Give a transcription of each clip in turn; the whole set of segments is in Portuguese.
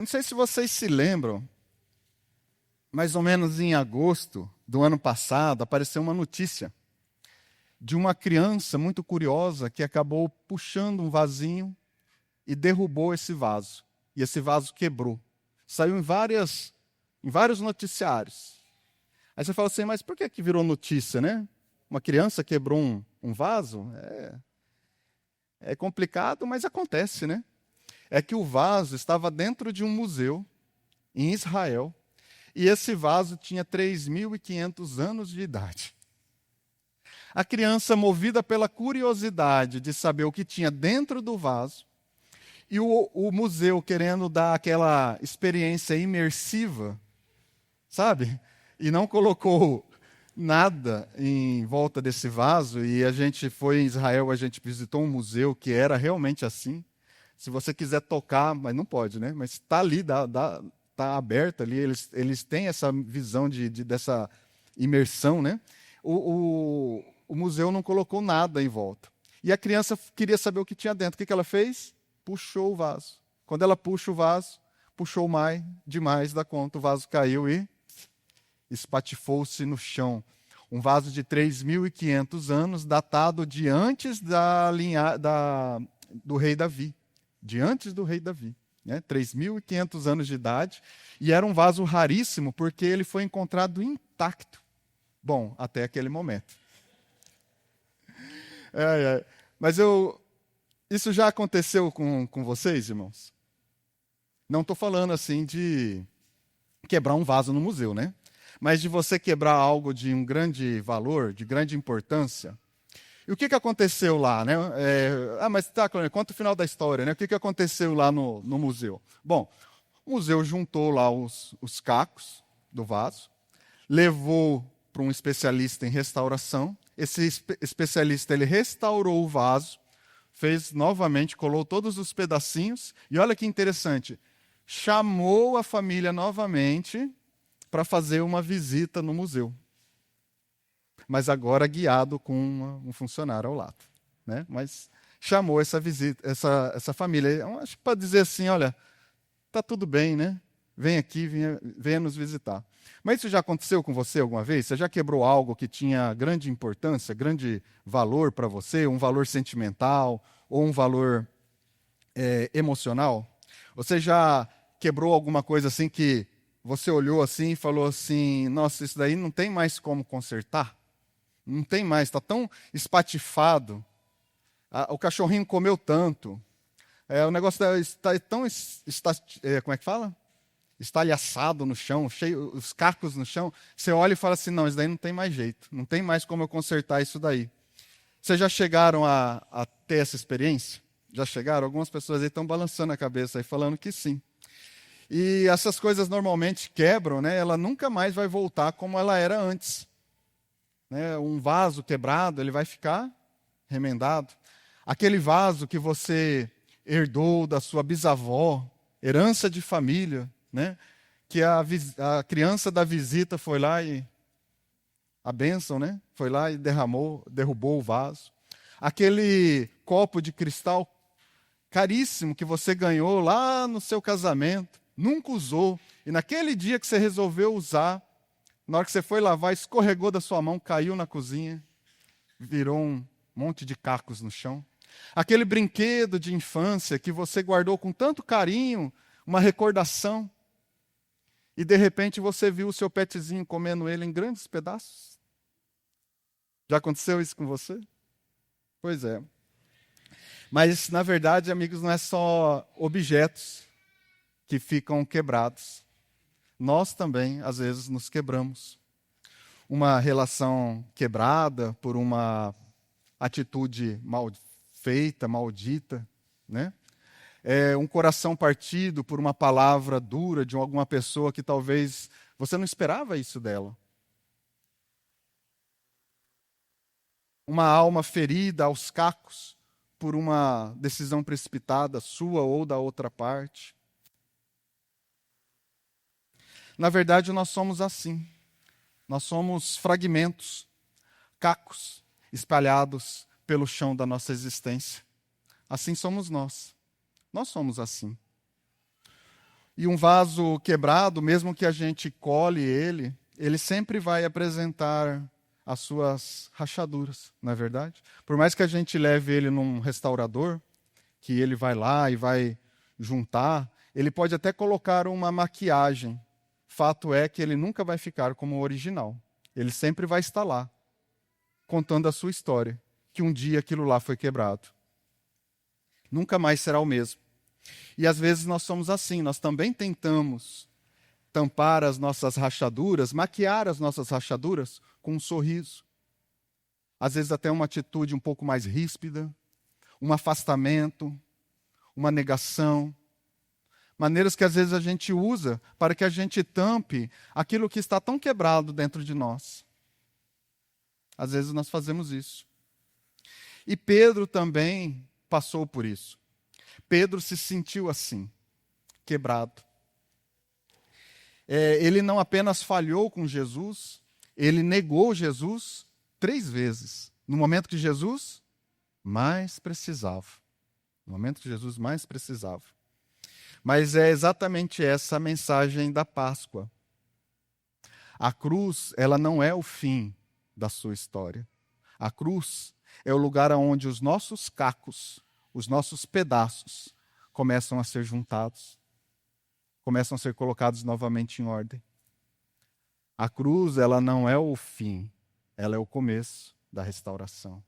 Não sei se vocês se lembram, mais ou menos em agosto do ano passado, apareceu uma notícia de uma criança muito curiosa que acabou puxando um vasinho e derrubou esse vaso. E esse vaso quebrou. Saiu em vários noticiários. Aí você fala assim, mas por que virou notícia, né? Uma criança quebrou um vaso? É complicado, mas acontece, né? É que o vaso estava dentro de um museu em Israel, e esse vaso tinha 3.500 anos de idade. A criança, movida pela curiosidade de saber o que tinha dentro do vaso, e o museu querendo dar aquela experiência imersiva, sabe? E não colocou nada em volta desse vaso, e a gente foi em Israel, a gente visitou um museu que era realmente assim. Se você quiser tocar, mas não pode, né? Mas está ali, tá aberto ali, eles têm essa visão dessa imersão, né? O museu não colocou nada em volta. E a criança queria saber o que tinha dentro. O que ela fez? Puxou o vaso. Quando ela puxa o vaso, puxou demais da conta, o vaso caiu e espatifou-se no chão. Um vaso de 3.500 anos, datado de antes do rei Davi. De antes do rei Davi. Né? 3.500 anos de idade. E era um vaso raríssimo, porque ele foi encontrado intacto. Bom, até aquele momento. Mas isso já aconteceu com vocês, irmãos? Não estou falando assim de quebrar um vaso no museu, né? Mas de você quebrar algo de um grande valor, de grande importância. E o que aconteceu lá, né? Mas tá, conta o final da história, né? O que aconteceu lá no museu? Bom, o museu juntou lá os cacos do vaso, levou para um especialista em restauração. Esse especialista, ele restaurou o vaso, fez novamente, colou todos os pedacinhos, e olha que interessante, chamou a família novamente para fazer uma visita no museu. Mas agora guiado com um funcionário ao lado. Né? Mas chamou essa visita, essa família. Acho que para dizer assim, olha, está tudo bem, né? Vem aqui, venha nos visitar. Mas isso já aconteceu com você alguma vez? Você já quebrou algo que tinha grande importância, grande valor para você, um valor sentimental ou um valor emocional? Você já quebrou alguma coisa assim que você olhou assim e falou assim, nossa, isso daí não tem mais como consertar? Não tem mais, está tão espatifado. O cachorrinho comeu tanto. O negócio está tão, como é que fala? Estalhaçado no chão, cheio, os cacos no chão. Você olha e fala assim, não, isso daí não tem mais jeito. Não tem mais como eu consertar isso daí. Vocês já chegaram a ter essa experiência? Já chegaram? Algumas pessoas aí estão balançando a cabeça e falando que sim. E essas coisas normalmente quebram, né? Ela nunca mais vai voltar como ela era antes. Né? Um vaso quebrado, ele vai ficar remendado. Aquele vaso que você herdou da sua bisavó, herança de família, né? Que a criança da visita foi lá e a bênção, né? Foi lá e derrubou o vaso. Aquele copo de cristal caríssimo que você ganhou lá no seu casamento, nunca usou, e naquele dia que você resolveu usar, na hora que você foi lavar, escorregou da sua mão, caiu na cozinha, virou um monte de cacos no chão. Aquele brinquedo de infância que você guardou com tanto carinho, uma recordação, e de repente você viu o seu petzinho comendo ele em grandes pedaços. Já aconteceu isso com você? Pois é. Mas, na verdade, amigos, não é só objetos que ficam quebrados. Nós também, às vezes, nos quebramos. Uma relação quebrada por uma atitude mal feita, maldita, né? Um coração partido por uma palavra dura de alguma pessoa que talvez você não esperava isso dela. Uma alma ferida aos cacos por uma decisão precipitada sua ou da outra parte. Na verdade, nós somos assim. Nós somos fragmentos, cacos, espalhados pelo chão da nossa existência. Assim somos nós. Nós somos assim. E um vaso quebrado, mesmo que a gente cole ele sempre vai apresentar as suas rachaduras, não é verdade? Por mais que a gente leve ele num restaurador, que ele vai lá e vai juntar, ele pode até colocar uma maquiagem. Fato é que ele nunca vai ficar como o original. Ele sempre vai estar lá, contando a sua história, que um dia aquilo lá foi quebrado. Nunca mais será o mesmo. E às vezes nós somos assim, nós também tentamos tampar as nossas rachaduras, maquiar as nossas rachaduras com um sorriso. Às vezes até uma atitude um pouco mais ríspida, um afastamento, uma negação. Maneiras que às vezes a gente usa para que a gente tampe aquilo que está tão quebrado dentro de nós. Às vezes nós fazemos isso. E Pedro também passou por isso. Pedro se sentiu assim, quebrado. Ele não apenas falhou com Jesus, ele negou Jesus 3 vezes, no momento que Jesus mais precisava. No momento que Jesus mais precisava. Mas é exatamente essa a mensagem da Páscoa. A cruz, ela não é o fim da sua história. A cruz é o lugar onde os nossos cacos, os nossos pedaços, começam a ser juntados, começam a ser colocados novamente em ordem. A cruz, ela não é o fim, ela é o começo da restauração.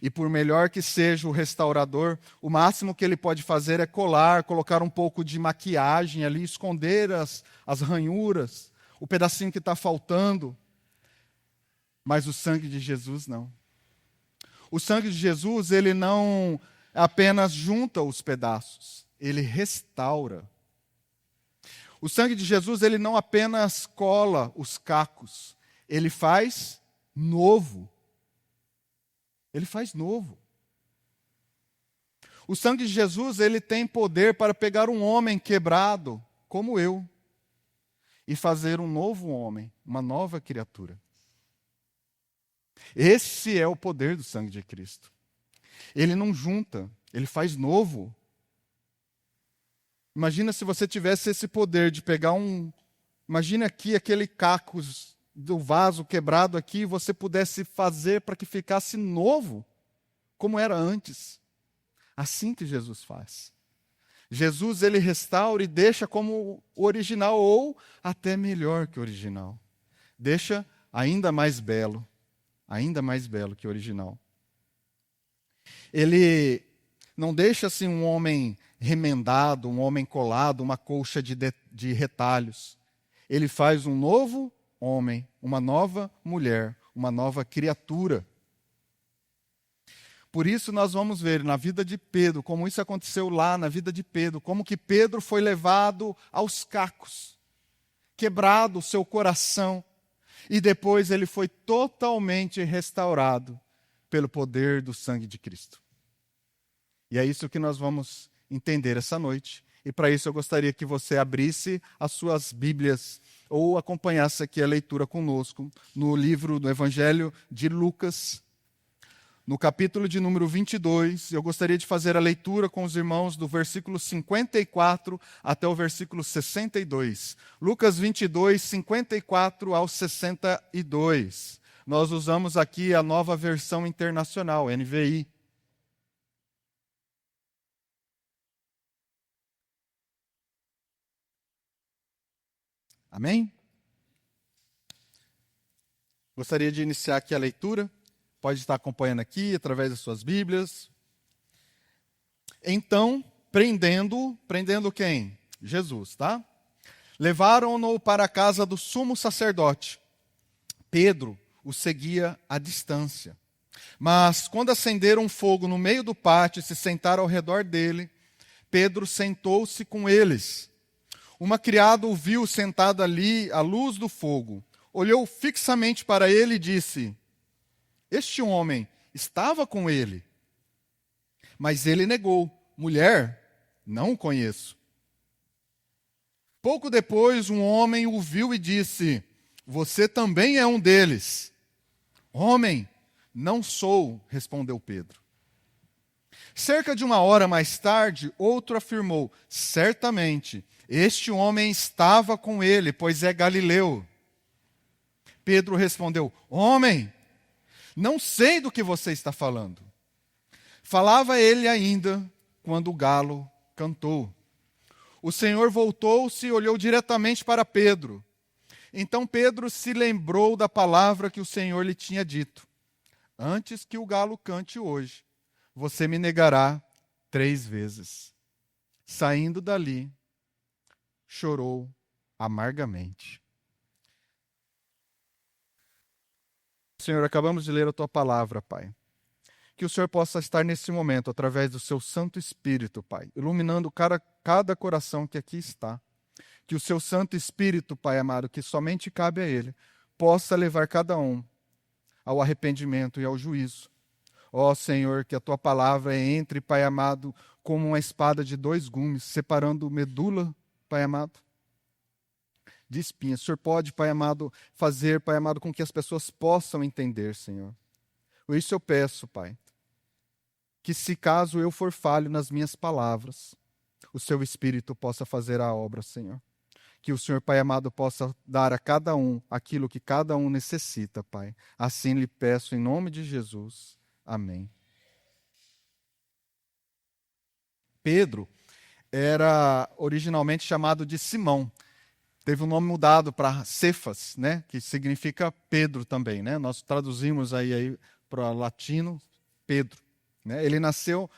E por melhor que seja o restaurador, o máximo que ele pode fazer é colocar um pouco de maquiagem ali, esconder as ranhuras, o pedacinho que está faltando. Mas o sangue de Jesus não. O sangue de Jesus, ele não apenas junta os pedaços, ele restaura. O sangue de Jesus, ele não apenas cola os cacos, ele faz novo. Ele faz novo. O sangue de Jesus, ele tem poder para pegar um homem quebrado, como eu, e fazer um novo homem, uma nova criatura. Esse é o poder do sangue de Cristo. Ele não junta, ele faz novo. Imagina se você tivesse esse poder de pegar imagina aqui aquele caco do vaso quebrado aqui, e você pudesse fazer para que ficasse novo, como era antes. Assim que Jesus faz. Jesus, ele restaura e deixa como o original, ou até melhor que o original. Deixa ainda mais belo que o original. Ele não deixa assim um homem remendado, um homem colado, uma colcha de retalhos. Ele faz um novo homem, uma nova mulher, uma nova criatura. Por isso nós vamos ver na vida de Pedro, como isso aconteceu lá na vida de Pedro, como que Pedro foi levado aos cacos, quebrado o seu coração, e depois ele foi totalmente restaurado pelo poder do sangue de Cristo. E é isso que nós vamos entender essa noite. E para isso eu gostaria que você abrisse as suas Bíblias ou acompanhasse aqui a leitura conosco no livro do Evangelho de Lucas, no capítulo de número 22. Eu gostaria de fazer a leitura com os irmãos do versículo 54 até o versículo 62. Lucas 22, 54 ao 62. Nós usamos aqui a Nova Versão Internacional, NVI. Amém? Gostaria de iniciar aqui a leitura. Pode estar acompanhando aqui, através das suas Bíblias. Então, prendendo quem? Jesus, tá? Levaram-no para a casa do sumo sacerdote. Pedro o seguia à distância. Mas, quando acenderam um fogo no meio do pátio e se sentaram ao redor dele, Pedro sentou-se com eles. Uma criada o viu sentado ali à luz do fogo. Olhou fixamente para ele e disse: este homem estava com ele. Mas ele negou: mulher, não o conheço. Pouco depois, um homem o viu e disse: você também é um deles. Homem, não sou, respondeu Pedro. Cerca de 1 hora mais tarde, outro afirmou: certamente, este homem estava com ele, pois é galileu. Pedro respondeu: homem, não sei do que você está falando. Falava ele ainda quando o galo cantou. O Senhor voltou-se e olhou diretamente para Pedro. Então Pedro se lembrou da palavra que o Senhor lhe tinha dito: antes que o galo cante hoje, você me negará 3 vezes. Saindo dali, chorou amargamente. Senhor, acabamos de ler a tua palavra, Pai. Que o Senhor possa estar nesse momento, através do seu Santo Espírito, Pai, iluminando cada coração que aqui está. Que o seu Santo Espírito, Pai amado, que somente cabe a Ele, possa levar cada um ao arrependimento e ao juízo. Ó Senhor, que a tua palavra entre, Pai amado, como uma espada de 2 gumes, separando medula, Pai amado, de espinhas. O Senhor pode, Pai amado, fazer, Pai amado, com que as pessoas possam entender, Senhor. Por isso eu peço, Pai, que se caso eu for falho nas minhas palavras, o seu Espírito possa fazer a obra, Senhor. Que o Senhor, Pai amado, possa dar a cada um aquilo que cada um necessita, Pai. Assim lhe peço em nome de Jesus. Amém. Pedro era originalmente chamado de Simão. Teve o nome mudado para Cefas, né? Que significa Pedro também, né? Nós traduzimos aí para o latino Pedro. Né? Ele nasceu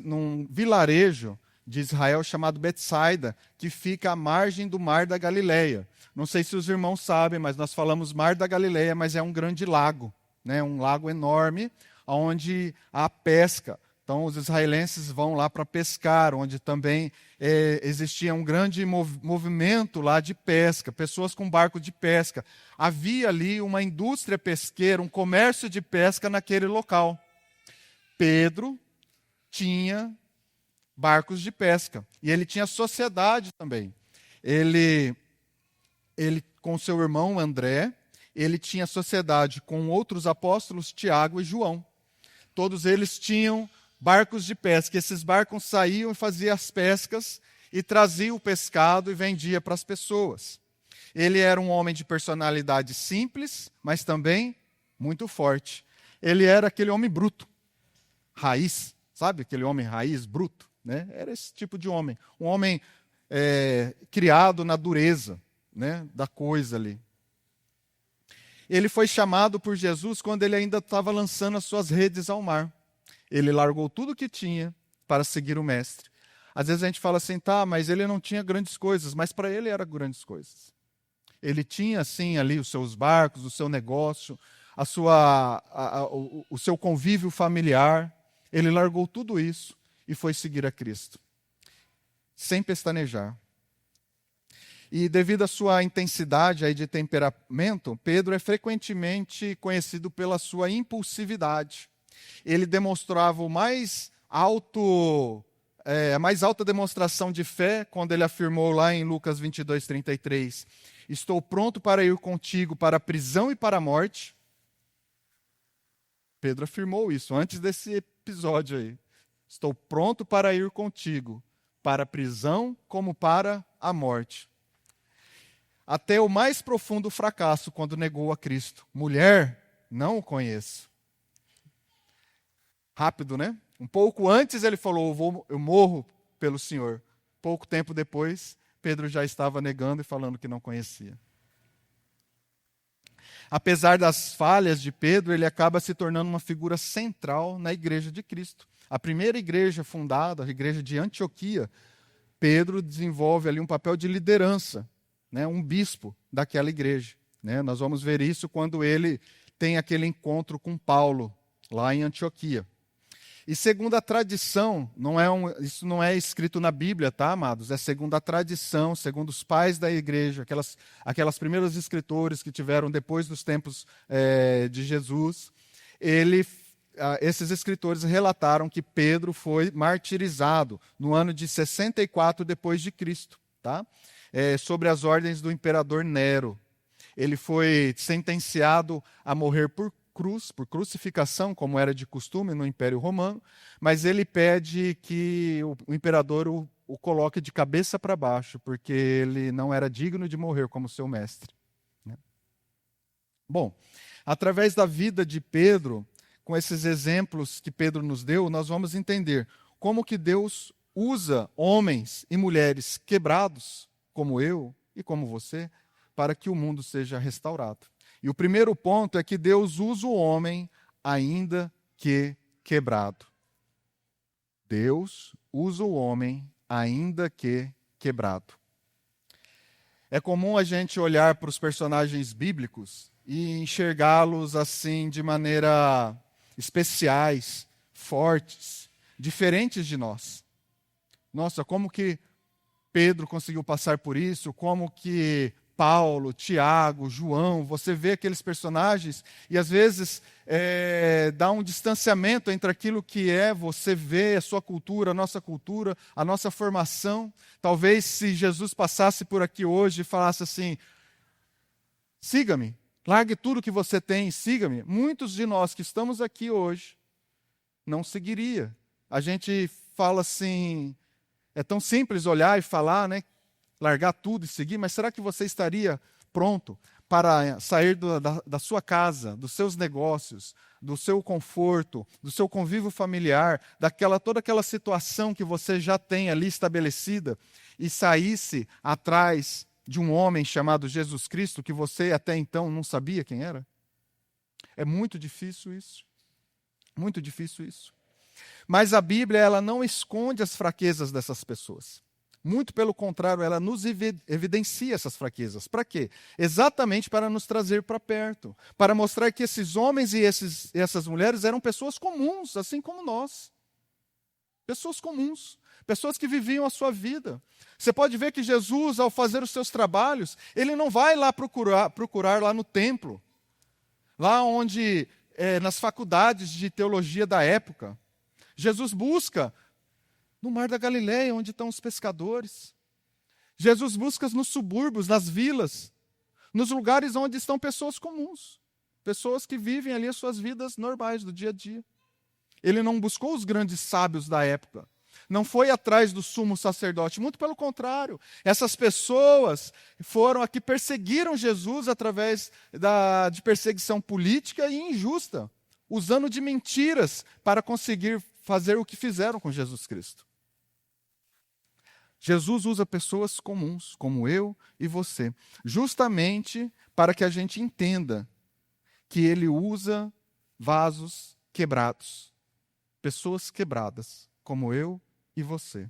num vilarejo de Israel chamado Betsaida, que fica à margem do Mar da Galileia. Não sei se os irmãos sabem, mas nós falamos Mar da Galileia, mas é um grande lago, né? Um lago enorme, onde há pesca. Então os israelenses vão lá para pescar, onde também existia um grande movimento lá de pesca, pessoas com barco de pesca. Havia ali uma indústria pesqueira, um comércio de pesca naquele local. Pedro tinha barcos de pesca. E ele tinha sociedade também. Ele com seu irmão André, ele tinha sociedade com outros apóstolos, Tiago e João. Todos eles tinham barcos de pesca. Esses barcos saíam e faziam as pescas e traziam o pescado e vendia para as pessoas. Ele era um homem de personalidade simples, mas também muito forte. Ele era aquele homem bruto, raiz, sabe? Aquele homem raiz, bruto. Né? Era esse tipo de homem. Um homem criado na dureza, né, da coisa ali. Ele foi chamado por Jesus quando ele ainda estava lançando as suas redes ao mar. Ele largou tudo que tinha para seguir o Mestre. Às vezes a gente fala assim, tá, mas ele não tinha grandes coisas, mas para ele eram grandes coisas. Ele tinha, sim, ali os seus barcos, o seu negócio, o seu convívio familiar. Ele largou tudo isso e foi seguir a Cristo, sem pestanejar. E devido à sua intensidade aí de temperamento, Pedro é frequentemente conhecido pela sua impulsividade. Ele demonstrava a mais alta demonstração de fé quando ele afirmou lá em Lucas 22:33, estou pronto para ir contigo para a prisão e para a morte. Pedro afirmou isso antes desse episódio aí. Estou pronto para ir contigo para a prisão como para a morte. Até o mais profundo fracasso quando negou a Cristo. Mulher, não o conheço. Rápido, né? Um pouco antes ele falou, eu morro pelo Senhor. Pouco tempo depois, Pedro já estava negando e falando que não conhecia. Apesar das falhas de Pedro, ele acaba se tornando uma figura central na igreja de Cristo. A primeira igreja fundada, a igreja de Antioquia, Pedro desenvolve ali um papel de liderança, né, um bispo daquela igreja. Né? Nós vamos ver isso quando ele tem aquele encontro com Paulo, lá em Antioquia. E segundo a tradição, isso não é escrito na Bíblia, tá, amados? É segundo a tradição, segundo os pais da igreja, aquelas primeiros escritores que tiveram depois dos tempos de Jesus. Esses escritores relataram que Pedro foi martirizado no ano de 64 depois de Cristo, tá? Sobre as ordens do imperador Nero. Ele foi sentenciado a morrer por cruz, por crucificação, como era de costume no Império Romano, mas ele pede que o imperador o coloque de cabeça para baixo, porque ele não era digno de morrer como seu mestre. Né? Bom, através da vida de Pedro, com esses exemplos que Pedro nos deu, nós vamos entender como que Deus usa homens e mulheres quebrados, como eu e como você, para que o mundo seja restaurado. E o primeiro ponto é que Deus usa o homem ainda que quebrado. Deus usa o homem ainda que quebrado. É comum a gente olhar para os personagens bíblicos e enxergá-los assim de maneira especiais, fortes, diferentes de nós. Nossa, como que Pedro conseguiu passar por isso? Como que Paulo, Tiago, João, você vê aqueles personagens e às vezes dá um distanciamento entre aquilo que é você vê, a sua cultura, a nossa formação. Talvez se Jesus passasse por aqui hoje e falasse assim, siga-me, largue tudo que você tem, siga-me. Muitos de nós que estamos aqui hoje não seguiria. A gente fala assim, é tão simples olhar e falar, né? Largar tudo e seguir, mas será que você estaria pronto para sair da sua casa, dos seus negócios, do seu conforto, do seu convívio familiar, toda aquela situação que você já tem ali estabelecida e saísse atrás de um homem chamado Jesus Cristo que você até então não sabia quem era? É muito difícil isso. Muito difícil isso. Mas a Bíblia, ela não esconde as fraquezas dessas pessoas. Muito pelo contrário, ela nos evidencia essas fraquezas. Para quê? Exatamente para nos trazer para perto. Para mostrar que esses homens e essas mulheres eram pessoas comuns, assim como nós. Pessoas comuns. Pessoas que viviam a sua vida. Você pode ver que Jesus, ao fazer os seus trabalhos, ele não vai lá procurar lá no templo. Lá onde, nas faculdades de teologia da época. Jesus busca no Mar da Galileia, onde estão os pescadores. Jesus busca nos subúrbios, nas vilas, nos lugares onde estão pessoas comuns, pessoas que vivem ali as suas vidas normais do dia a dia. Ele não buscou os grandes sábios da época, não foi atrás do sumo sacerdote, muito pelo contrário. Essas pessoas foram a que perseguiram Jesus através de perseguição política e injusta, usando de mentiras para conseguir fazer o que fizeram com Jesus Cristo. Jesus usa pessoas comuns, como eu e você, justamente para que a gente entenda que ele usa vasos quebrados, pessoas quebradas, como eu e você.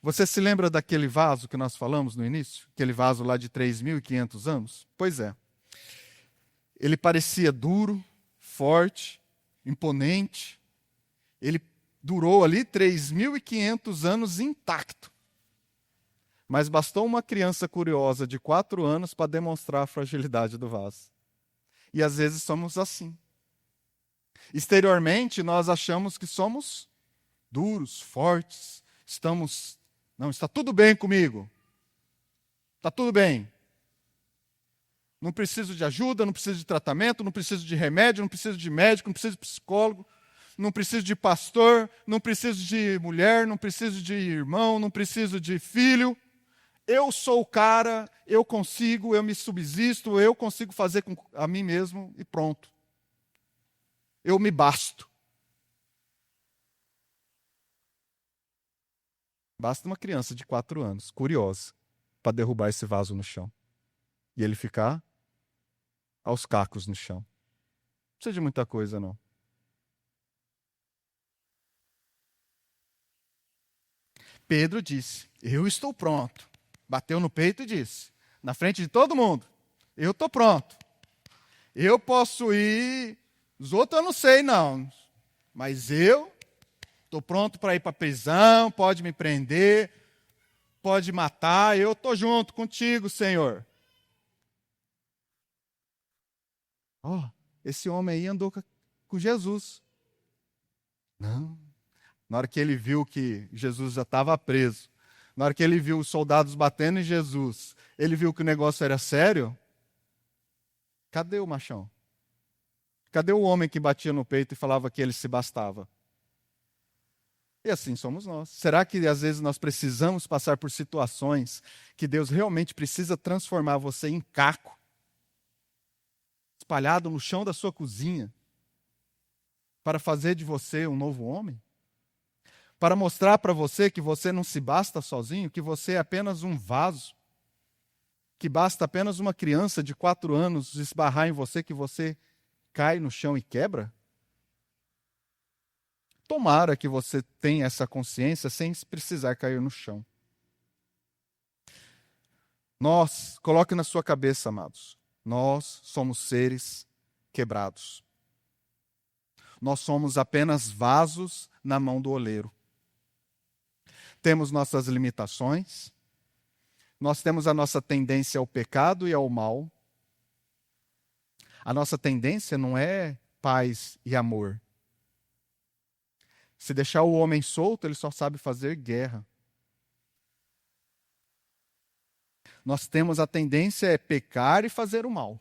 Você se lembra daquele vaso que nós falamos no início? Aquele vaso lá de 3.500 anos? Pois é. Ele parecia duro, forte, imponente. Ele durou ali 3.500 anos intacto. Mas bastou uma criança curiosa de 4 anos para demonstrar a fragilidade do vaso. E às vezes somos assim. Exteriormente, nós achamos que somos duros, fortes, não, está tudo bem comigo. Está tudo bem. Não preciso de ajuda, não preciso de tratamento, não preciso de remédio, não preciso de médico, não preciso de psicólogo, não preciso de pastor, não preciso de mulher, não preciso de irmão, não preciso de filho. Eu sou o cara, eu consigo, eu me subsisto, eu consigo fazer com a mim mesmo e pronto. Eu me basto. Basta uma criança de 4 anos, curiosa, para derrubar esse vaso no chão. E ele ficar aos cacos no chão. Não precisa de muita coisa, não. Pedro disse, eu estou pronto. Bateu no peito e disse, na frente de todo mundo, eu estou pronto. Eu posso ir, os outros eu não sei não, mas eu estou pronto para ir para a prisão, pode me prender, pode matar, eu estou junto contigo, Senhor. Esse homem aí andou com Jesus. Não. Na hora que ele viu que Jesus já estava preso, na hora que ele viu os soldados batendo em Jesus, ele viu que o negócio era sério. Cadê o machão? Cadê o homem que batia no peito e falava que ele se bastava? E assim somos nós. Será que às vezes nós precisamos passar por situações que Deus realmente precisa transformar você em caco, espalhado no chão da sua cozinha, para fazer de você um novo homem? Para mostrar para você que você não se basta sozinho, que você é apenas um vaso, que basta apenas uma criança de 4 anos esbarrar em você, que você cai no chão e quebra? Tomara que você tenha essa consciência sem precisar cair no chão. Coloque na sua cabeça, amados, nós somos seres quebrados. Nós somos apenas vasos na mão do oleiro. Temos nossas limitações, nós temos a nossa tendência ao pecado e ao mal. A nossa tendência não é paz e amor. Se deixar o homem solto, ele só sabe fazer guerra. Nós temos a tendência é pecar e fazer o mal.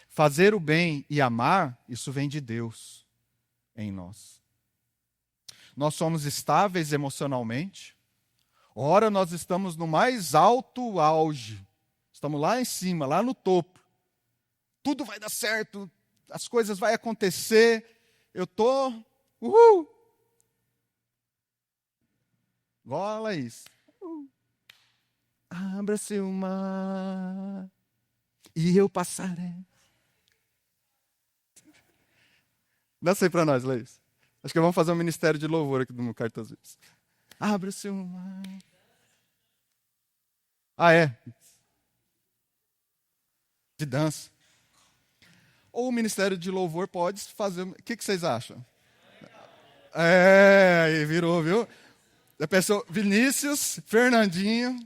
Fazer o bem e amar, isso vem de Deus em nós. Nós somos estáveis emocionalmente. Ora, nós estamos no mais alto auge. Estamos lá em cima, lá no topo. Tudo vai dar certo, as coisas vão acontecer. Eu estou... Uhul! Igual a Laís. Abra-se o mar e eu passarei. Dança aí para nós, Laís. Acho que vamos fazer um ministério de louvor aqui no Cartazes. Abra-se o mar. Ah, é? De dança. Ou o ministério de louvor pode fazer... O que vocês acham? Aí virou, viu? A pessoa, Vinícius, Fernandinho.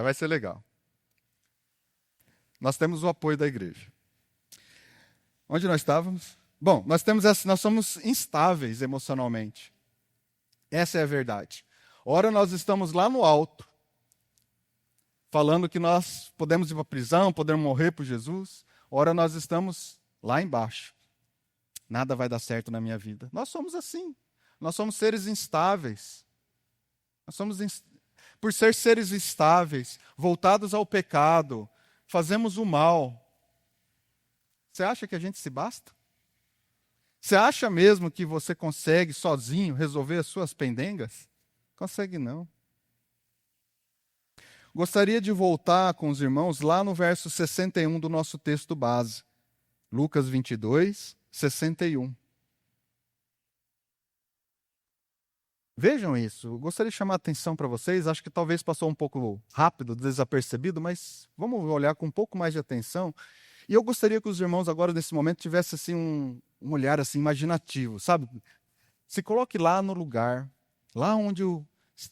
Vai ser legal. Nós temos o apoio da igreja. Onde nós estávamos? Bom, nós somos instáveis emocionalmente. Essa é a verdade. Ora, nós estamos lá no alto, falando que nós podemos ir para a prisão, podemos morrer por Jesus. Ora, nós estamos lá embaixo. Nada vai dar certo na minha vida. Nós somos assim. Nós somos seres instáveis. Por ser seres instáveis, voltados ao pecado, fazemos o mal. Você acha que a gente se basta? Você acha mesmo que você consegue sozinho resolver as suas pendengas? Consegue não. Gostaria de voltar com os irmãos lá no verso 61 do nosso texto base. Lucas 22, 61. Vejam isso. Eu gostaria de chamar a atenção para vocês. Acho que talvez passou um pouco rápido, desapercebido, mas vamos olhar com um pouco mais de atenção. E eu gostaria que os irmãos agora, nesse momento, tivessem assim, um olhar assim, imaginativo, sabe? Se coloque lá no lugar, lá onde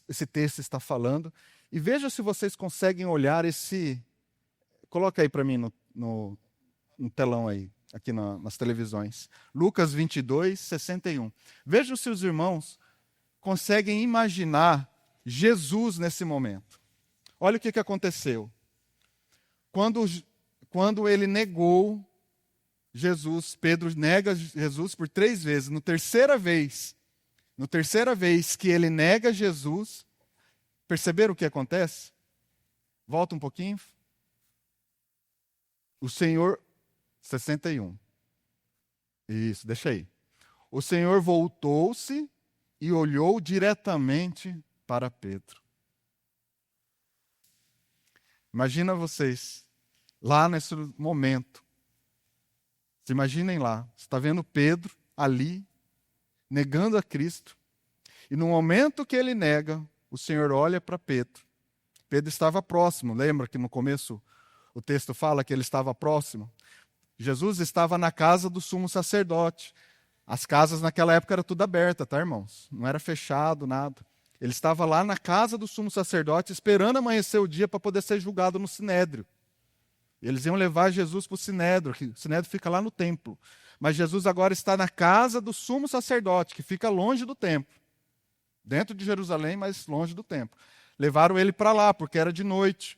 esse texto está falando, e veja se vocês conseguem olhar esse... Coloca aí para mim no telão aí, aqui nas televisões. Lucas 22, 61. Vejam se os irmãos conseguem imaginar Jesus nesse momento. Olha o que aconteceu. Quando ele negou Jesus, Pedro nega Jesus por 3 vezes. No terceira vez que ele nega Jesus, perceberam o que acontece? Volta um pouquinho. O Senhor, 61. Isso, deixa aí. O Senhor voltou-se e olhou diretamente para Pedro. Imagina vocês, lá nesse momento. Se imaginem lá, você está vendo Pedro ali, negando a Cristo. E no momento que ele nega, o Senhor olha para Pedro. Pedro estava próximo, lembra que no começo o texto fala que ele estava próximo? Jesus estava na casa do sumo sacerdote. As casas naquela época eram tudo aberta, tá, irmãos? Não era fechado, nada. Ele estava lá na casa do sumo sacerdote, esperando amanhecer o dia para poder ser julgado no Sinédrio. Eles iam levar Jesus para o Sinédrio, que o Sinédrio fica lá no templo. Mas Jesus agora está na casa do sumo sacerdote, que fica longe do templo. Dentro de Jerusalém, mas longe do templo. Levaram ele para lá, porque era de noite.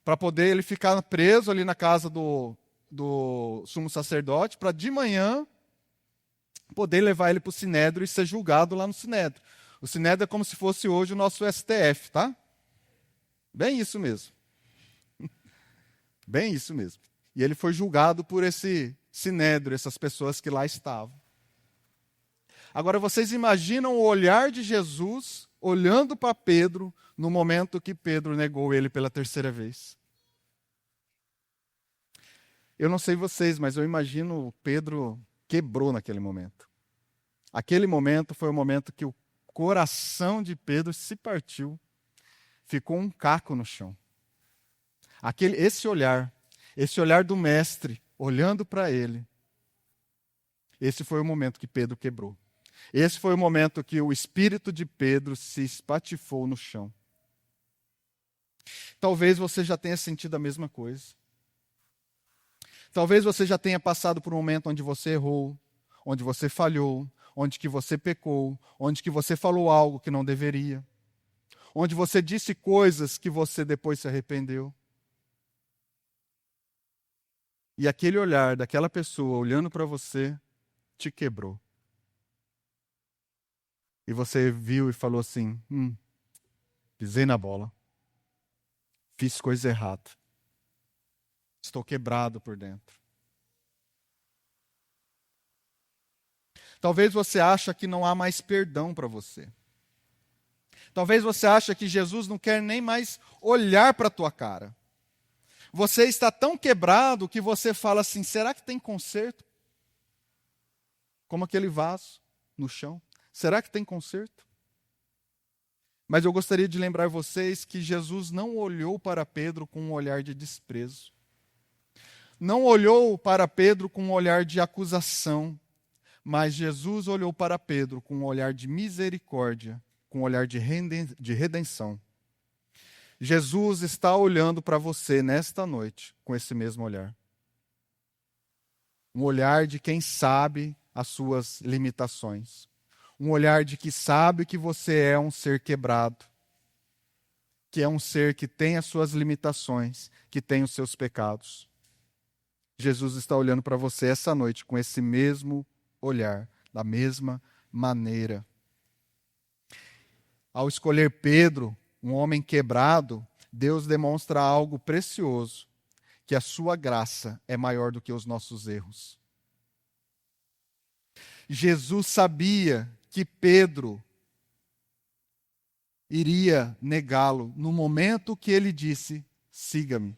para poder ele ficar preso ali na casa do sumo sacerdote, para de manhã poder levar ele para o Sinédrio e ser julgado lá no Sinédrio. O Sinédrio é como se fosse hoje o nosso STF, tá? Bem isso mesmo. Bem isso mesmo. E ele foi julgado por esse Sinédrio, essas pessoas que lá estavam. Agora vocês imaginam o olhar de Jesus olhando para Pedro no momento que Pedro negou ele pela terceira vez. Eu não sei vocês, mas eu imagino Pedro quebrou naquele momento. Aquele momento foi o momento que o coração de Pedro se partiu, ficou um caco no chão. Esse olhar do mestre olhando para ele, esse foi o momento que Pedro quebrou. Esse foi o momento que o espírito de Pedro se espatifou no chão. Talvez você já tenha sentido a mesma coisa. Talvez você já tenha passado por um momento onde você errou, onde você falhou, onde que você pecou, onde que você falou algo que não deveria, onde você disse coisas que você depois se arrependeu. E aquele olhar daquela pessoa olhando para você te quebrou. E você viu e falou assim, pisei na bola, fiz coisa errada, estou quebrado por dentro. Talvez você ache que não há mais perdão para você. Talvez você ache que Jesus não quer nem mais olhar para a tua cara. Você está tão quebrado que você fala assim, será que tem conserto? Como aquele vaso no chão. Será que tem conserto? Mas eu gostaria de lembrar vocês que Jesus não olhou para Pedro com um olhar de desprezo. Não olhou para Pedro com um olhar de acusação. Mas Jesus olhou para Pedro com um olhar de misericórdia, com um olhar de redenção. Jesus está olhando para você nesta noite com esse mesmo olhar. Um olhar de quem sabe as suas limitações. Um olhar de que sabe que você é um ser quebrado. Que é um ser que tem as suas limitações, que tem os seus pecados. Jesus está olhando para você essa noite com esse mesmo olhar, da mesma maneira. Ao escolher Pedro, um homem quebrado, Deus demonstra algo precioso, que a sua graça é maior do que os nossos erros. Jesus sabia que Pedro iria negá-lo no momento que ele disse, siga-me.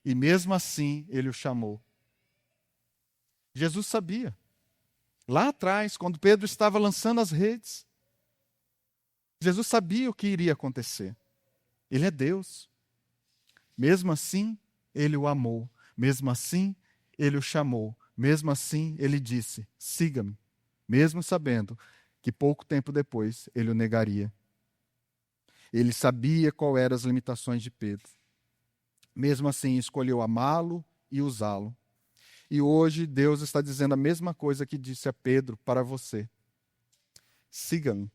E mesmo assim, ele o chamou. Jesus sabia. Lá atrás, quando Pedro estava lançando as redes, Jesus sabia o que iria acontecer. Ele é Deus. Mesmo assim, ele o amou. Mesmo assim, ele o chamou. Mesmo assim, ele disse, siga-me. Mesmo sabendo que pouco tempo depois ele o negaria. Ele sabia qual eram as limitações de Pedro. Mesmo assim, escolheu amá-lo e usá-lo. E hoje Deus está dizendo a mesma coisa que disse a Pedro para você. Siga-me.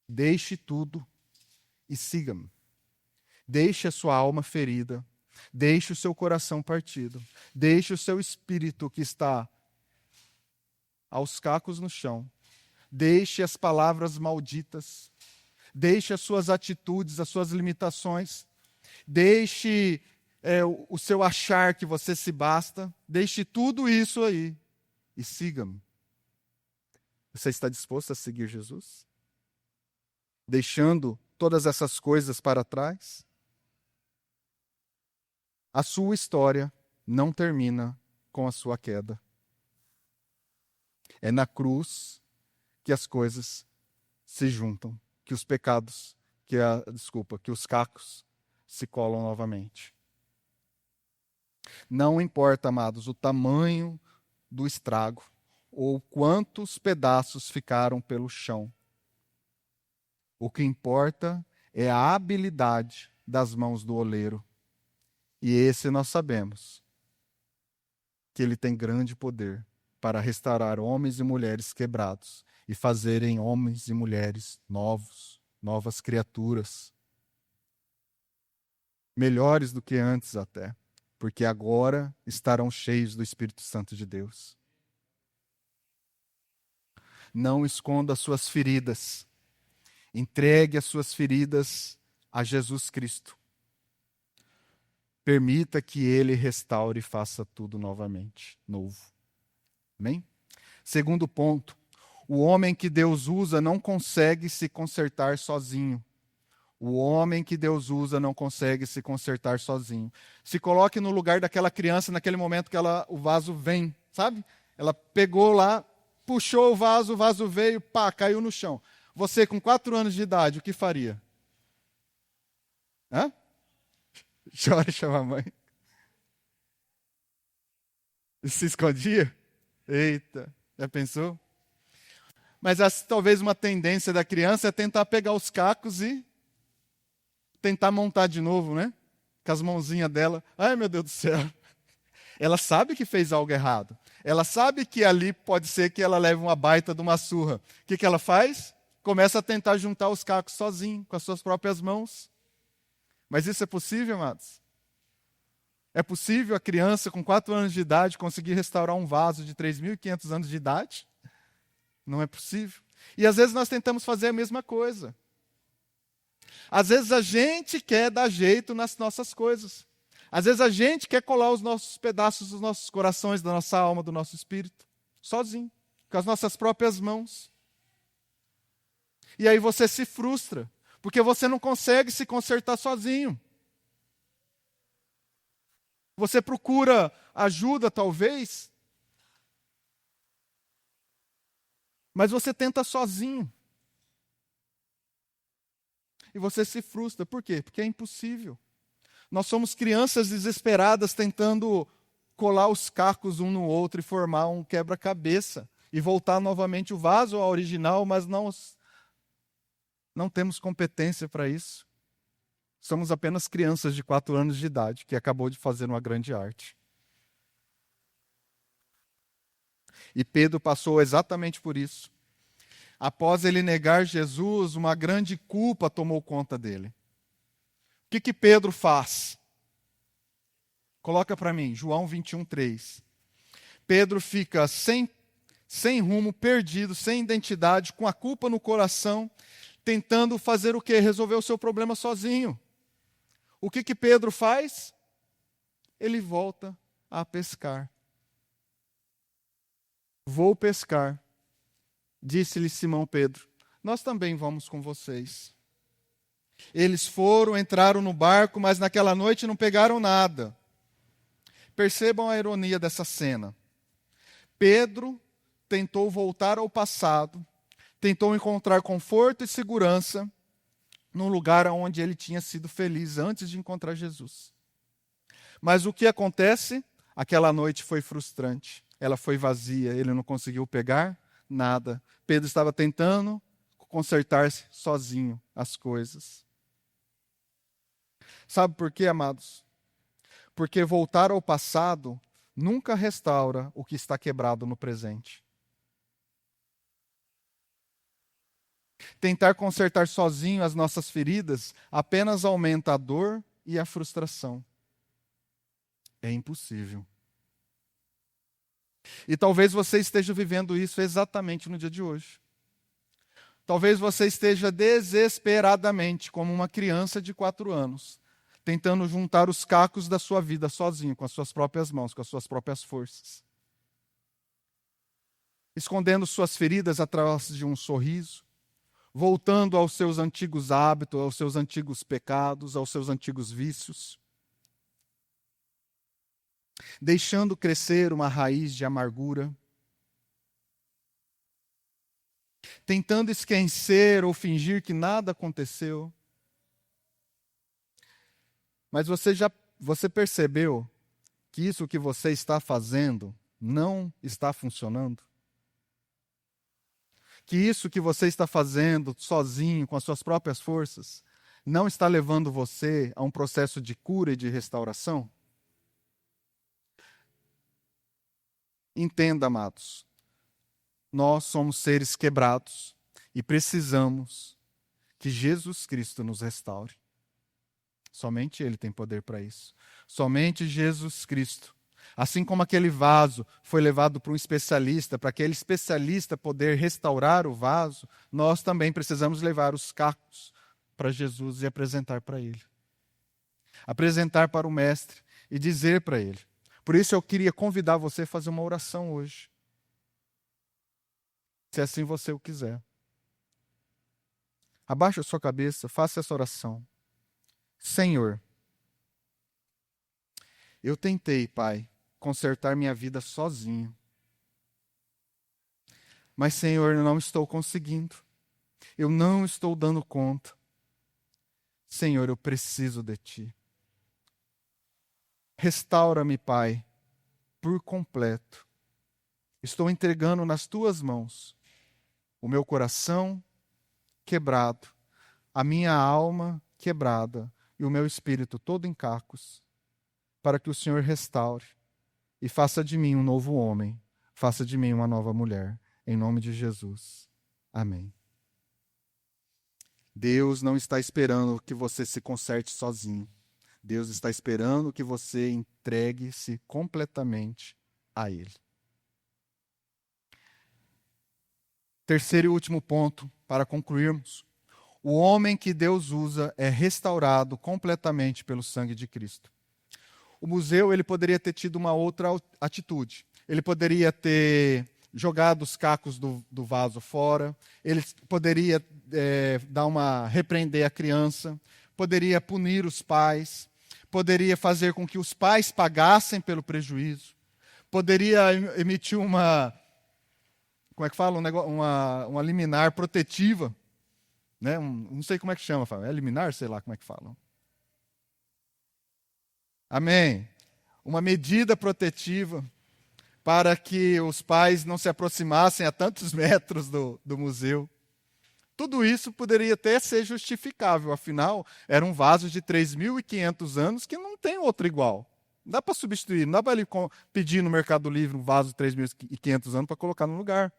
Deixe tudo e siga-me. Deixe a sua alma ferida. Deixe o seu coração partido. Deixe o seu espírito que está aos cacos no chão. Deixe as palavras malditas. Deixe as suas atitudes, as suas limitações. Deixe o seu achar que você se basta. Deixe tudo isso aí e siga-me. Você está disposto a seguir Jesus? Deixando todas essas coisas para trás? A sua história não termina com a sua queda. É na cruz que as coisas se juntam, que os pecados, que os cacos se colam novamente. Não importa, amados, o tamanho do estrago ou quantos pedaços ficaram pelo chão. O que importa é a habilidade das mãos do oleiro. E esse nós sabemos que ele tem grande poder para restaurar homens e mulheres quebrados e fazerem homens e mulheres novos, novas criaturas. melhores do que antes até, porque agora estarão cheios do Espírito Santo de Deus. Não esconda as suas feridas. Entregue as suas feridas a Jesus Cristo. Permita que Ele restaure e faça tudo novamente, novo. Amém? Segundo ponto, o homem que Deus usa não consegue se consertar sozinho. O homem que Deus usa não consegue se consertar sozinho. Se coloque no lugar daquela criança naquele momento que o vaso vem, sabe? Ela pegou lá, puxou o vaso veio, pá, caiu no chão. Você com 4 anos de idade, o que faria? Hã? Chora e chama a mãe. Se escondia? Eita, já pensou? Mas talvez uma tendência da criança é tentar pegar os cacos e tentar montar de novo, né? Com as mãozinhas dela. Ai, meu Deus do céu. Ela sabe que fez algo errado. Ela sabe que ali pode ser que ela leve uma baita de uma surra. O que ela faz? Começa a tentar juntar os cacos sozinho, com as suas próprias mãos. Mas isso é possível, amados? É possível a criança com 4 anos de idade conseguir restaurar um vaso de 3.500 anos de idade? Não é possível. E às vezes nós tentamos fazer a mesma coisa. Às vezes a gente quer dar jeito nas nossas coisas. Às vezes a gente quer colar os nossos pedaços dos nossos corações, da nossa alma, do nosso espírito, sozinho, com as nossas próprias mãos. E aí você se frustra, porque você não consegue se consertar sozinho. Você procura ajuda, talvez, mas você tenta sozinho. E você se frustra. Por quê? Porque é impossível. Nós somos crianças desesperadas tentando colar os cacos um no outro e formar um quebra-cabeça. E voltar novamente o vaso ao original, mas não temos competência para isso. Somos apenas crianças de 4 anos de idade que acabou de fazer uma grande arte. E Pedro passou exatamente por isso. Após ele negar Jesus, uma grande culpa tomou conta dele. O que Pedro faz? Coloca para mim, João 21:3. Pedro fica sem rumo, perdido, sem identidade, com a culpa no coração, tentando fazer o quê? Resolver o seu problema sozinho. O que Pedro faz? Ele volta a pescar. Vou pescar. Disse-lhe Simão Pedro, nós também vamos com vocês. Eles foram, entraram no barco, mas naquela noite não pegaram nada. Percebam a ironia dessa cena. Pedro tentou voltar ao passado, tentou encontrar conforto e segurança num lugar onde ele tinha sido feliz antes de encontrar Jesus. Mas o que acontece? Aquela noite foi frustrante. Ela foi vazia, ele não conseguiu pegar nada. Pedro estava tentando consertar sozinho as coisas. Sabe por quê, amados? Porque voltar ao passado nunca restaura o que está quebrado no presente. Tentar consertar sozinho as nossas feridas apenas aumenta a dor e a frustração. É impossível. E talvez você esteja vivendo isso exatamente no dia de hoje. Talvez você esteja desesperadamente, como uma criança de 4 anos, tentando juntar os cacos da sua vida sozinho, com as suas próprias mãos, com as suas próprias forças. Escondendo suas feridas atrás de um sorriso, voltando aos seus antigos hábitos, aos seus antigos pecados, aos seus antigos vícios. Deixando crescer uma raiz de amargura, tentando esquecer ou fingir que nada aconteceu. Mas você percebeu que isso que você está fazendo não está funcionando? Que isso que você está fazendo sozinho, com as suas próprias forças, não está levando você a um processo de cura e de restauração? Entenda, amados, nós somos seres quebrados e precisamos que Jesus Cristo nos restaure. Somente Ele tem poder para isso. Somente Jesus Cristo. Assim como aquele vaso foi levado para um especialista, para aquele especialista poder restaurar o vaso, nós também precisamos levar os cacos para Jesus e apresentar para Ele. Apresentar para o Mestre e dizer para Ele. Por isso eu queria convidar você a fazer uma oração hoje. Se assim você o quiser. Abaixe a sua cabeça, faça essa oração. Senhor, eu tentei, Pai, consertar minha vida sozinho. Mas, Senhor, eu não estou conseguindo. Eu não estou dando conta. Senhor, eu preciso de Ti. Restaura-me, Pai, por completo. Estou entregando nas Tuas mãos o meu coração quebrado, a minha alma quebrada e o meu espírito todo em cacos, para que o Senhor restaure e faça de mim um novo homem, faça de mim uma nova mulher, em nome de Jesus. Amém. Deus não está esperando que você se conserte sozinho. Deus está esperando que você entregue-se completamente a Ele. Terceiro e último ponto, para concluirmos. O homem que Deus usa é restaurado completamente pelo sangue de Cristo. O museu ele poderia ter tido uma outra atitude. Ele poderia ter jogado os cacos do vaso fora, ele poderia repreender a criança, poderia punir os pais, poderia fazer com que os pais pagassem pelo prejuízo, poderia emitir como é que fala? Uma liminar protetiva, né? Não sei como é que chama, é liminar? Sei lá como é que falam. Amém. Uma medida protetiva para que os pais não se aproximassem a tantos metros do museu. Tudo isso poderia até ser justificável, afinal, era um vaso de 3.500 anos que não tem outro igual. Não dá para substituir, não dá para ele pedir no Mercado Livre um vaso de 3.500 anos para colocar no lugar.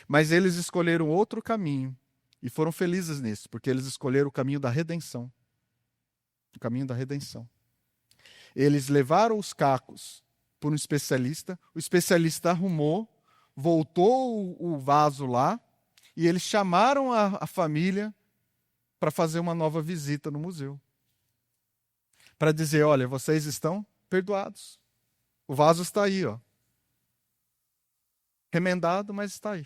Mas eles escolheram outro caminho e foram felizes nisso, porque eles escolheram o caminho da redenção. O caminho da redenção. Eles levaram os cacos por um especialista, o especialista arrumou, voltou o vaso lá, e eles chamaram a família para fazer uma nova visita no museu. Para dizer, olha, vocês estão perdoados. O vaso está aí, ó. Remendado, mas está aí.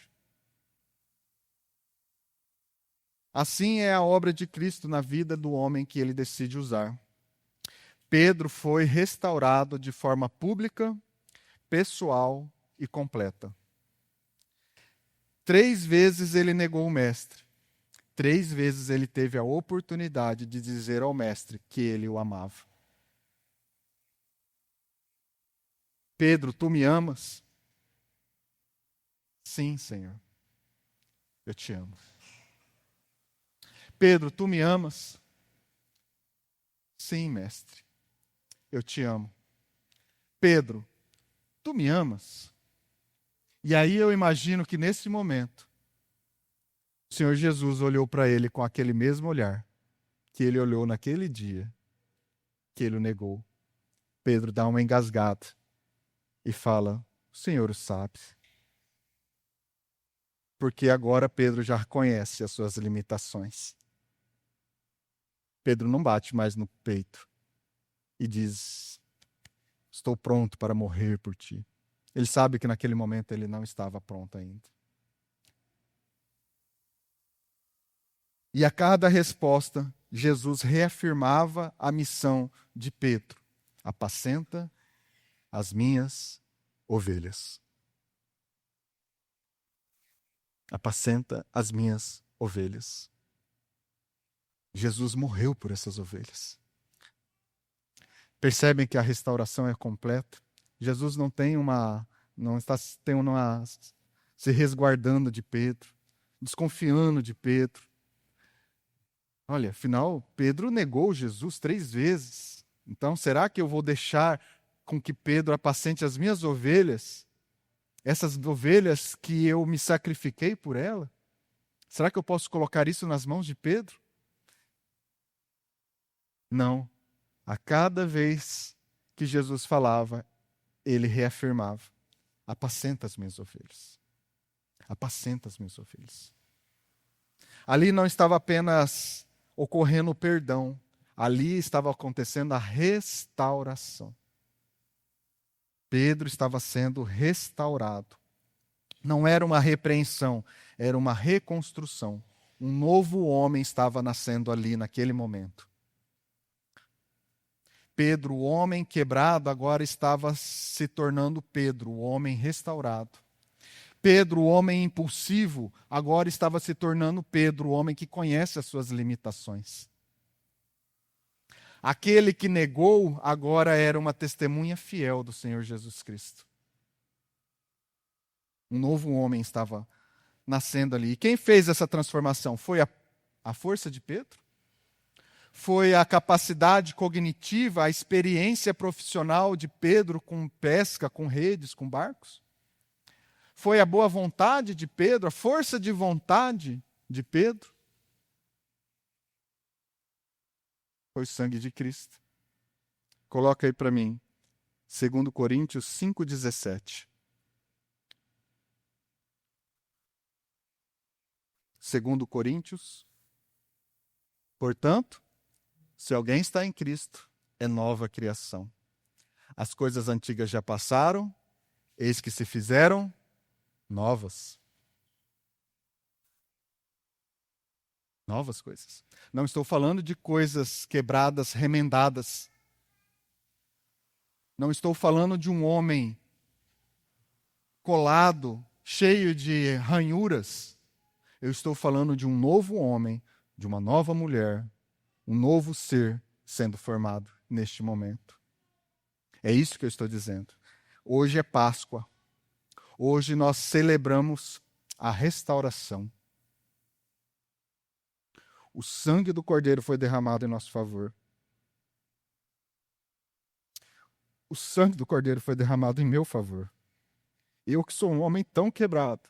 Assim é a obra de Cristo na vida do homem que ele decide usar. Pedro foi restaurado de forma pública, pessoal e completa. 3 vezes ele negou o mestre. 3 vezes ele teve a oportunidade de dizer ao mestre que ele o amava. Pedro, tu me amas? Sim, Senhor. Eu te amo. Pedro, tu me amas? Sim, mestre. Eu te amo. Pedro, tu me amas? E aí eu imagino que nesse momento, o Senhor Jesus olhou para ele com aquele mesmo olhar que ele olhou naquele dia que ele o negou. Pedro dá uma engasgada e fala, o Senhor o sabe. Porque agora Pedro já conhece as suas limitações. Pedro não bate mais no peito e diz, estou pronto para morrer por ti. Ele sabe que naquele momento ele não estava pronto ainda. E a cada resposta, Jesus reafirmava a missão de Pedro. Apacenta as minhas ovelhas. Apacenta as minhas ovelhas. Jesus morreu por essas ovelhas. Percebem que a restauração é completa? Jesus não está se resguardando de Pedro, desconfiando de Pedro. Olha, afinal, Pedro negou Jesus 3 vezes. Então, será que eu vou deixar com que Pedro apacente as minhas ovelhas? Essas ovelhas que eu me sacrifiquei por ela? Será que eu posso colocar isso nas mãos de Pedro? Não. A cada vez que Jesus falava, ele reafirmava: apacenta as minhas ovelhas. Apacenta as minhas ovelhas. Ali não estava apenas ocorrendo o perdão, ali estava acontecendo a restauração. Pedro estava sendo restaurado. Não era uma repreensão, era uma reconstrução. Um novo homem estava nascendo ali naquele momento. Pedro, o homem quebrado, agora estava se tornando Pedro, o homem restaurado. Pedro, o homem impulsivo, agora estava se tornando Pedro, o homem que conhece as suas limitações. Aquele que negou, agora era uma testemunha fiel do Senhor Jesus Cristo. Um novo homem estava nascendo ali. E quem fez essa transformação? Foi a força de Pedro? Foi a capacidade cognitiva, a experiência profissional de Pedro com pesca, com redes, com barcos? Foi a boa vontade de Pedro, a força de vontade de Pedro? Foi o sangue de Cristo. Coloca aí para mim, 2 Coríntios 5,17. 2 Coríntios. Portanto, se alguém está em Cristo, é nova criação. As coisas antigas já passaram, eis que se fizeram novas. Novas coisas. Não estou falando de coisas quebradas, remendadas. Não estou falando de um homem colado, cheio de ranhuras. Eu estou falando de um novo homem, de uma nova mulher, um novo ser sendo formado neste momento. É isso que eu estou dizendo. Hoje é Páscoa. Hoje nós celebramos a restauração. O sangue do Cordeiro foi derramado em nosso favor. O sangue do Cordeiro foi derramado em meu favor. Eu que sou um homem tão quebrado,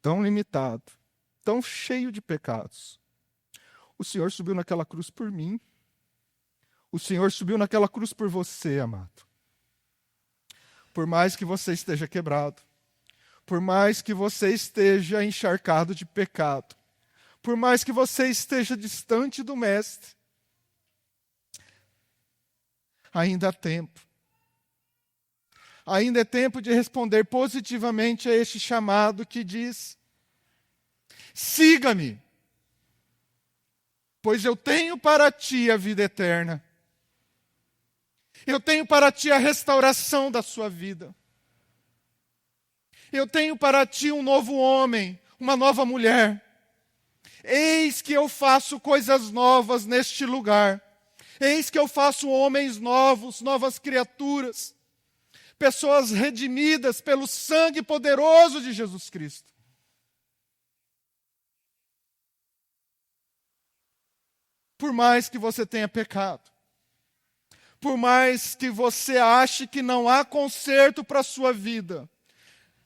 tão limitado, tão cheio de pecados. O Senhor subiu naquela cruz por mim. O Senhor subiu naquela cruz por você, amado. Por mais que você esteja quebrado, por mais que você esteja encharcado de pecado, por mais que você esteja distante do Mestre, ainda há tempo. Ainda é tempo de responder positivamente a este chamado que diz: siga-me, pois eu tenho para ti a vida eterna. Eu tenho para ti a restauração da sua vida. Eu tenho para ti um novo homem, uma nova mulher. Eis que eu faço coisas novas neste lugar. Eis que eu faço homens novos, novas criaturas. Pessoas redimidas pelo sangue poderoso de Jesus Cristo. Por mais que você tenha pecado, por mais que você ache que não há conserto para a sua vida,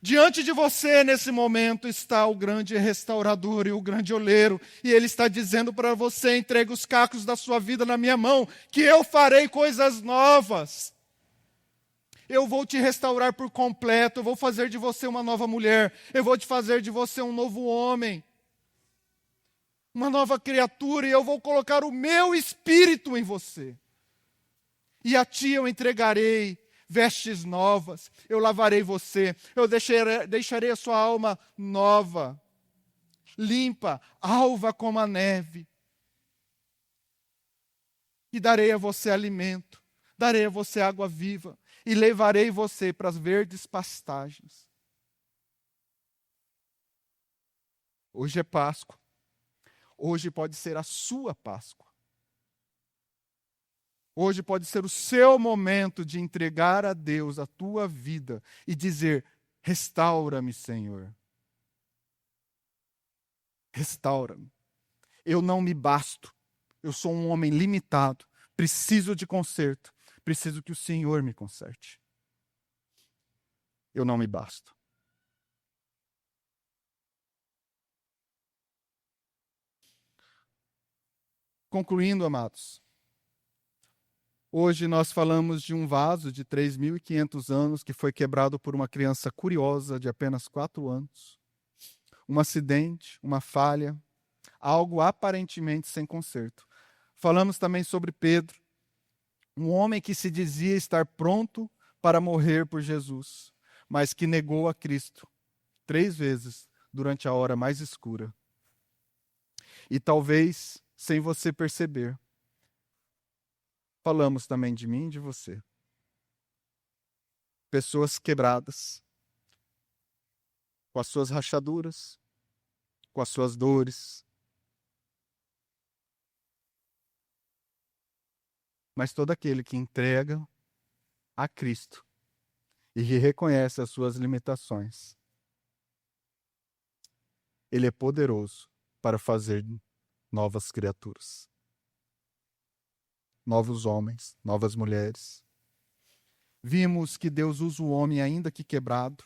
diante de você nesse momento está o grande restaurador e o grande oleiro, e ele está dizendo para você: entregue os cacos da sua vida na minha mão, que eu farei coisas novas. Eu vou te restaurar por completo, eu vou fazer de você uma nova mulher, eu vou te fazer de você um novo homem, uma nova criatura, e eu vou colocar o meu espírito em você. E a ti eu entregarei vestes novas, eu lavarei você, eu deixarei a sua alma nova, limpa, alva como a neve. E darei a você alimento, darei a você água viva, e levarei você para as verdes pastagens. Hoje é Páscoa. Hoje pode ser a sua Páscoa. Hoje pode ser o seu momento de entregar a Deus a tua vida e dizer: restaura-me, Senhor. Restaura-me. Eu não me basto. Eu sou um homem limitado. Preciso de conserto. Preciso que o Senhor me conserte. Eu não me basto. Concluindo, amados, Hoje nós falamos de um vaso de 3.500 anos que foi quebrado por uma criança curiosa de apenas 4 anos. Um acidente, uma falha, algo aparentemente sem conserto. Falamos também sobre Pedro, um homem que se dizia estar pronto para morrer por Jesus, mas que negou a Cristo 3 vezes durante a hora mais escura. E talvez, sem você perceber, falamos também de mim e de você. Pessoas quebradas, com as suas rachaduras, com as suas dores. Mas todo aquele que entrega a Cristo e que reconhece as suas limitações, Ele é poderoso para fazer novas criaturas, novos homens, novas mulheres. Vimos que Deus usa o homem ainda que quebrado.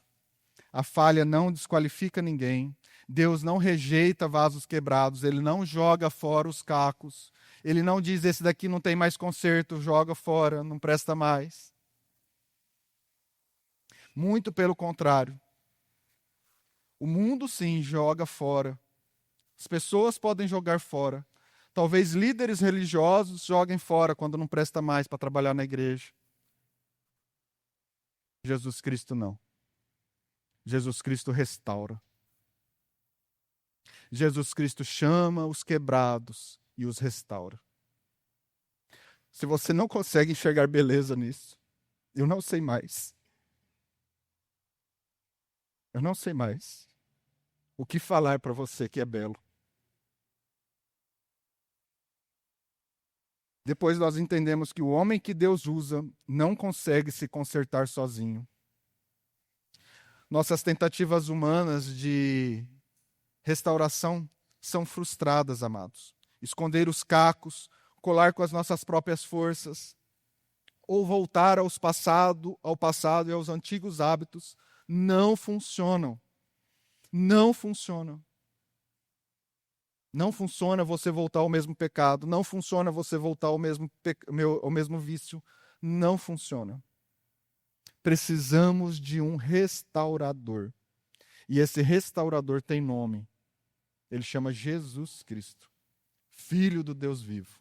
A falha não desqualifica ninguém. Deus não rejeita vasos quebrados. Ele não joga fora os cacos. Ele não diz, esse daqui não tem mais conserto, joga fora, não presta mais. Muito pelo contrário. O mundo, sim, joga fora. As pessoas podem jogar fora. Talvez líderes religiosos joguem fora quando não presta mais para trabalhar na igreja. Jesus Cristo não. Jesus Cristo restaura. Jesus Cristo chama os quebrados e os restaura. Se você não consegue enxergar beleza nisso, eu não sei mais. Eu não sei mais o que falar para você que é belo. Depois nós entendemos que o homem que Deus usa não consegue se consertar sozinho. Nossas tentativas humanas de restauração são frustradas, amados. Esconder os cacos, colar com as nossas próprias forças, ou voltar ao passado e aos antigos hábitos, não funcionam. Não funcionam. Não funciona você voltar ao mesmo pecado. Não funciona você voltar ao mesmo vício. Não funciona. Precisamos de um restaurador. E esse restaurador tem nome. Ele chama Jesus Cristo, Filho do Deus vivo.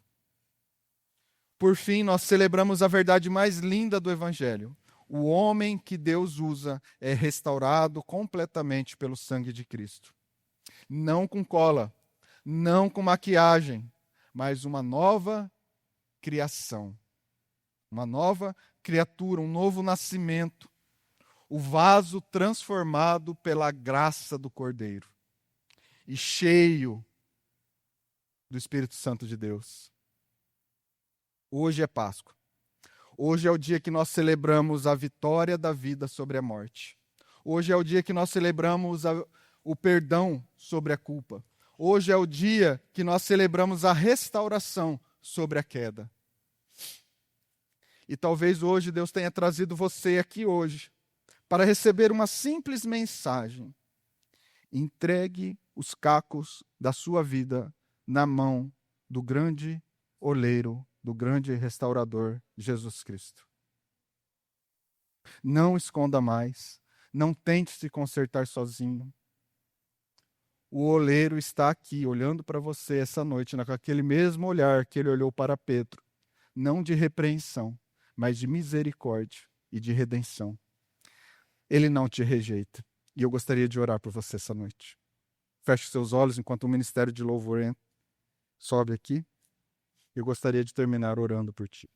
Por fim, nós celebramos a verdade mais linda do Evangelho. O homem que Deus usa é restaurado completamente pelo sangue de Cristo. Não com cola, não com maquiagem, mas uma nova criação. Uma nova criatura, um novo nascimento. O vaso transformado pela graça do Cordeiro. E cheio do Espírito Santo de Deus. Hoje é Páscoa. Hoje é o dia que nós celebramos a vitória da vida sobre a morte. Hoje é o dia que nós celebramos o perdão sobre a culpa. Hoje é o dia que nós celebramos a restauração sobre a queda. E talvez hoje Deus tenha trazido você aqui hoje para receber uma simples mensagem. Entregue os cacos da sua vida na mão do grande oleiro, do grande restaurador, Jesus Cristo. Não esconda mais, não tente se consertar sozinho. O oleiro está aqui, olhando para você essa noite, com aquele mesmo olhar que ele olhou para Pedro, não de repreensão, mas de misericórdia e de redenção. Ele não te rejeita. E eu gostaria de orar por você essa noite. Feche seus olhos enquanto o ministério de louvor sobe aqui. Eu gostaria de terminar orando por ti.